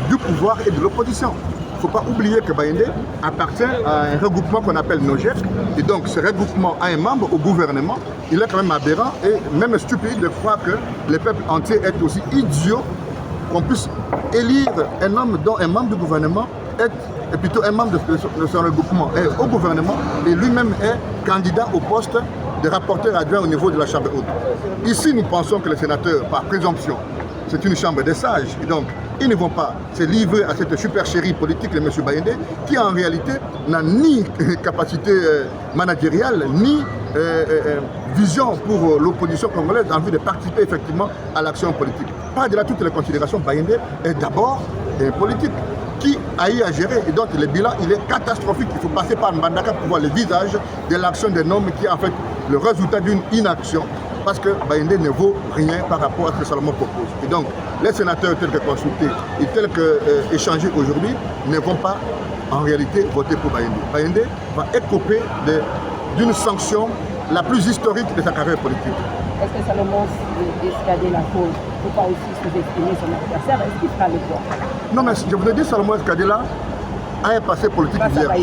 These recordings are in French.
du pouvoir et de l'opposition. Il ne faut pas oublier que Bayendé appartient à un regroupement qu'on appelle NOGEC. Et donc ce regroupement a un membre au gouvernement. Il est quand même aberrant et même stupide de croire que le peuple entier est aussi idiot qu'on puisse élire un homme dont un membre du gouvernement est plutôt un membre de son regroupement est au gouvernement et lui-même est candidat au poste de rapporteur adjoint au niveau de la Chambre haute. Ici, nous pensons que les sénateurs, par présomption, c'est une chambre des sages. Et donc, ils ne vont pas se livrer à cette supercherie politique de M. Bayendé, qui en réalité n'a ni capacité managériale, ni vision pour l'opposition congolaise en vue de participer effectivement à l'action politique. Par-delà toutes les considérations, Bayendé est d'abord politique qui a eu à gérer. Et donc le bilan, il est catastrophique. Il faut passer par Mbandaka pour voir le visage de l'action d'un homme qui est en fait le résultat d'une inaction. Parce que Bayendé ne vaut rien par rapport à ce que Salomon propose. Et donc, les sénateurs tels que consultés et tels que échangés aujourd'hui ne vont pas en réalité voter pour Bayendé. Bayendé va écoper d'une sanction la plus historique de sa carrière politique. Est-ce que Salomon Escadé la cause ne peut pas aussi sous-estimer son adversaire? Est-ce qu'il fera le poids? Non, mais je vous ai dit, Salomon Escadé-là a un passé politique vierge.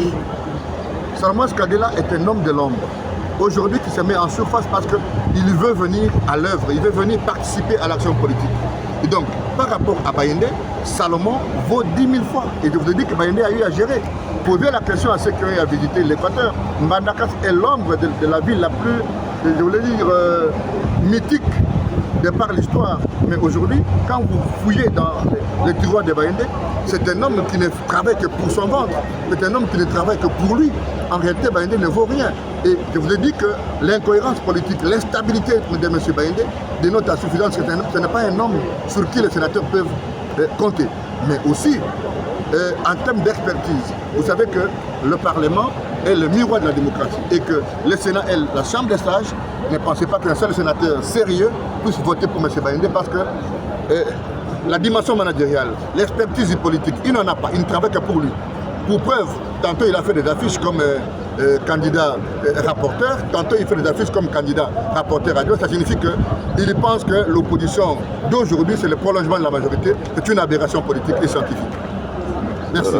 Salomon Escadé-là est un homme de l'ombre. Aujourd'hui, qui se met en surface parce qu'il veut venir à l'œuvre, il veut venir participer à l'action politique. Et donc, par rapport à Bayendé, Salomon vaut 10 000 fois. Et je vous ai dit que Bayendé a eu à gérer. Posez la question à ceux qui ont eu à visiter l'Équateur. Mbandaka est l'ombre de la ville la plus, je voulais dire, mythique de par l'histoire. Mais aujourd'hui, quand vous fouillez dans les tiroirs de Bayendé, c'est un homme qui ne travaille que pour son ventre. C'est un homme qui ne travaille que pour lui. En réalité, Bayendé ne vaut rien. Et je vous ai dit que l'incohérence politique, l'instabilité de M. Bayendé dénote à suffisance que ce n'est pas un homme sur qui les sénateurs peuvent compter. Mais aussi, en termes d'expertise, vous savez que le Parlement est le miroir de la démocratie et que le Sénat est la chambre des sages. Ne pensez pas qu'un seul sénateur sérieux puisse voter pour M. Bayendé parce que la dimension managériale, l'expertise politique, il n'en a pas, il ne travaille que pour lui. Pour preuve, tantôt il a fait des affiches comme candidat rapporteur, tantôt il fait des affiches comme candidat rapporteur adjoint. Ça signifie qu'il pense que l'opposition d'aujourd'hui, c'est le prolongement de la majorité. C'est une aberration politique et scientifique. Merci.